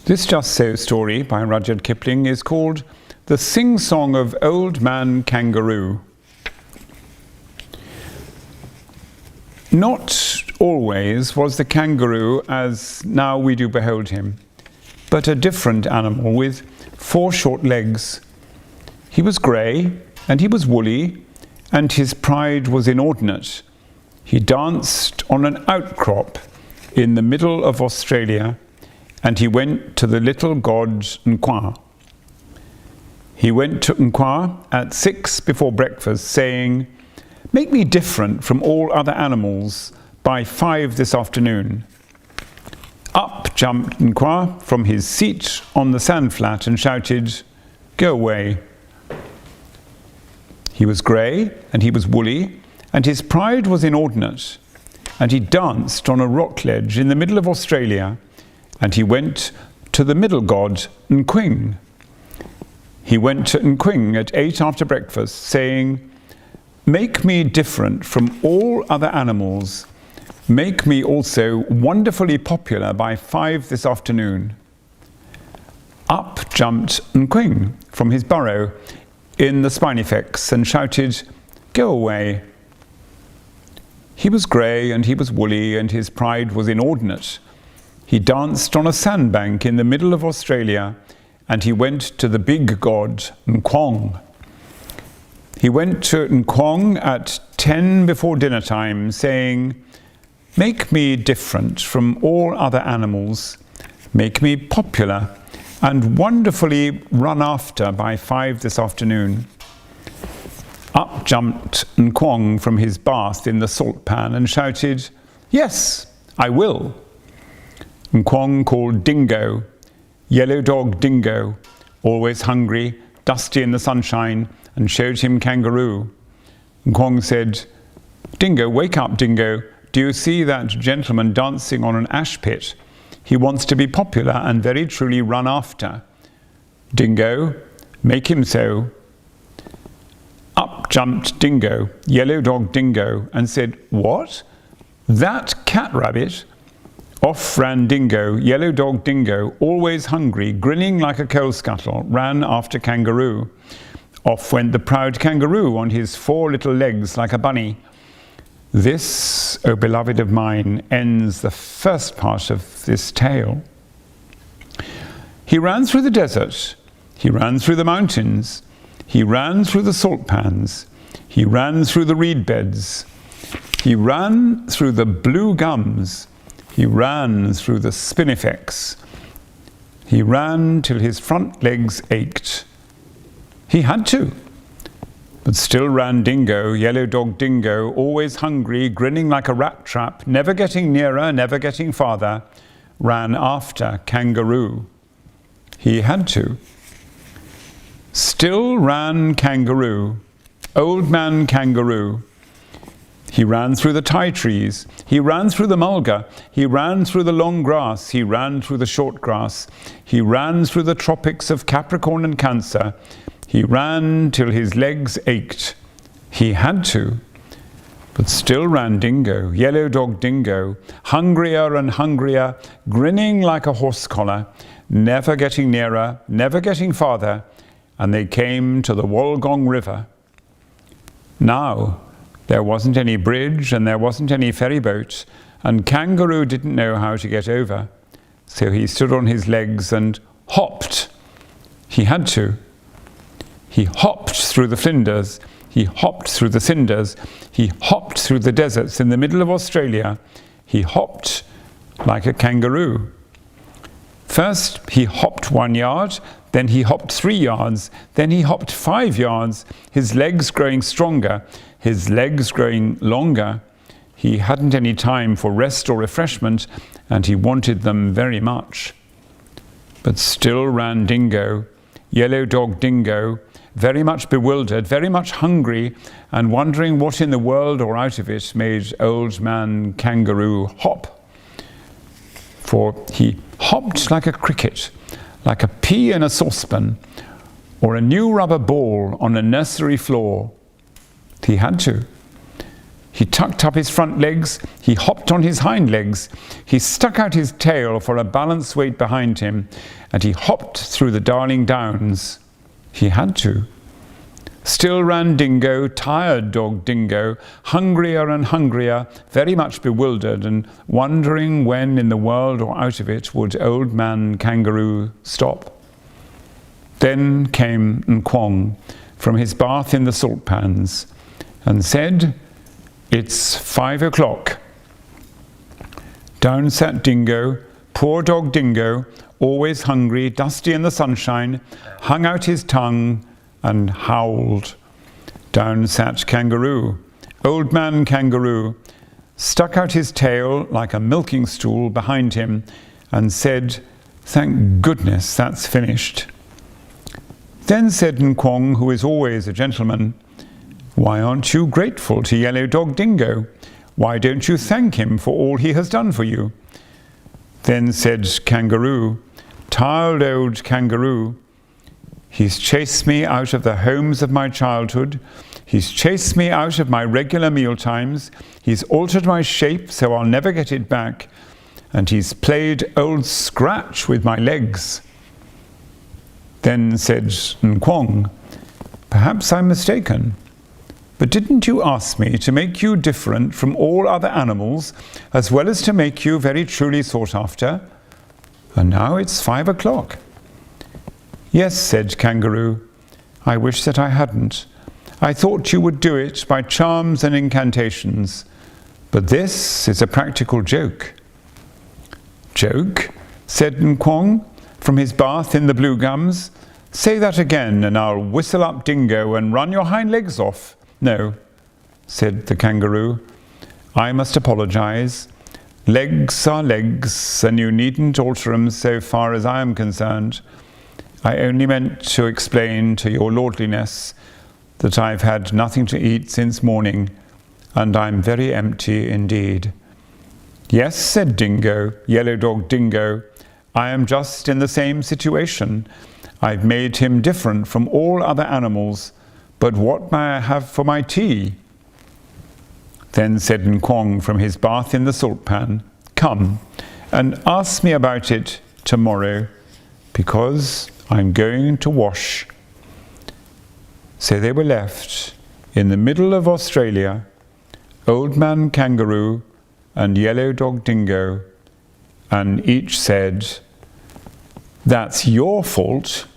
This Just So story by Rudyard Kipling is called The Sing-Song of Old Man Kangaroo. Not always was the kangaroo as now we do behold him, but a different animal with 4 short legs. He was grey, and he was woolly, and his pride was inordinate. He danced on an outcrop in the middle of Australia, and he went to the little god Nkwa. He went to Nkwa at 6 before breakfast, saying, "Make me different from all other animals by 5 this afternoon." Up jumped Nkwa from his seat on the sand flat and shouted, "Go away." He was grey and he was woolly, and his pride was inordinate, and he danced on a rock ledge in the middle of Australia, and he went to the middle god Nkwing. He went to Nkwing at 8 after breakfast, saying, "Make me different from all other animals. Make me also wonderfully popular by 5 this afternoon." Up jumped Nkwing from his burrow in the spinifex and shouted, "Go away." He was grey and he was woolly, and his pride was inordinate. He danced on a sandbank in the middle of Australia, and he went to the big god Nkwong. He went to Nkwong at 10 before dinner time, saying, "Make me different from all other animals. Make me popular and wonderfully run after by 5 this afternoon." Up jumped Nkwong from his bath in the salt pan and shouted, "Yes, I will." Nkwong called Dingo, yellow dog Dingo, always hungry, dusty in the sunshine, and showed him Kangaroo. Nkwong said, "Dingo, wake up, Dingo. Do you see that gentleman dancing on an ash pit? He wants to be popular and very truly run after. Dingo, make him so." Up jumped Dingo, yellow dog Dingo, and said, "What? That cat rabbit?" Off ran Dingo, yellow dog Dingo, always hungry, grinning like a coal scuttle, ran after Kangaroo. Off went the proud Kangaroo on his 4 little legs like a bunny. This, O beloved of mine, ends the first part of this tale. He ran through the desert. He ran through the mountains. He ran through the salt pans. He ran through the reed beds. He ran through the blue gums. He ran through the spinifex. He ran till his front legs ached. He had to. But still ran Dingo, yellow dog Dingo, always hungry, grinning like a rat trap, never getting nearer, never getting farther, ran after Kangaroo. He had to. Still ran Kangaroo, old man Kangaroo. He ran through the ti trees, he ran through the mulga, he ran through the long grass, he ran through the short grass, he ran through the tropics of Capricorn and Cancer. He ran till his legs ached. He had to. But still ran Dingo, yellow dog Dingo, hungrier and hungrier, grinning like a horse collar, never getting nearer, never getting farther, and they came to the Wollongong River. Now, there wasn't any bridge and there wasn't any ferry boat, and Kangaroo didn't know how to get over. So he stood on his legs and hopped. He had to. He hopped through the flinders, he hopped through the cinders, he hopped through the deserts in the middle of Australia. He hopped like a kangaroo. First he hopped 1 yard, then he hopped 3 yards, then he hopped 5 yards, his legs growing stronger, his legs growing longer. He hadn't any time for rest or refreshment, and he wanted them very much. But still ran Dingo, yellow dog Dingo, very much bewildered, very much hungry, and wondering what in the world or out of it made old man Kangaroo hop. For he hopped like a cricket, like a pea in a saucepan, or a new rubber ball on a nursery floor. He had to. He tucked up his front legs, he hopped on his hind legs, he stuck out his tail for a balance weight behind him, and he hopped through the Darling Downs. He had to. Still ran Dingo, tired dog Dingo, hungrier and hungrier, very much bewildered and wondering when in the world or out of it would old man Kangaroo stop. Then came Nkwong from his bath in the salt pans and said, "It's 5 o'clock." Down sat Dingo, poor dog Dingo, always hungry, dusty in the sunshine, hung out his tongue and howled. Down sat Kangaroo, old man Kangaroo, stuck out his tail like a milking stool behind him and said, "Thank goodness that's finished." Then said Nkwong, who is always a gentleman, "Why aren't you grateful to Yellow Dog Dingo? Why don't you thank him for all he has done for you?" Then said Kangaroo, tired old Kangaroo, "He's chased me out of the homes of my childhood. He's chased me out of my regular meal times. He's altered my shape so I'll never get it back. And he's played Old Scratch with my legs." Then said Nkwong, "Perhaps I'm mistaken, but didn't you ask me to make you different from all other animals, as well as to make you very truly sought after? And now it's 5 o'clock. "Yes," said Kangaroo, "I wish that I hadn't. I thought you would do it by charms and incantations, but this is a practical joke." "Joke?" said Nkwong from his bath in the blue gums. "Say that again and I'll whistle up Dingo and run your hind legs off." "No," said the Kangaroo, "I must apologize. Legs are legs, and you needn't alter 'em so far as I am concerned. I only meant to explain to your lordliness that I've had nothing to eat since morning, and I'm very empty indeed." "Yes," said Dingo, Yellow Dog Dingo, "I am just in the same situation. I've made him different from all other animals, but what may I have for my tea?" Then said Nkwong from his bath in the salt pan, "Come and ask me about it tomorrow, because I'm going to wash." So they were left in the middle of Australia, Old Man Kangaroo and Yellow Dog Dingo, and each said, "That's your fault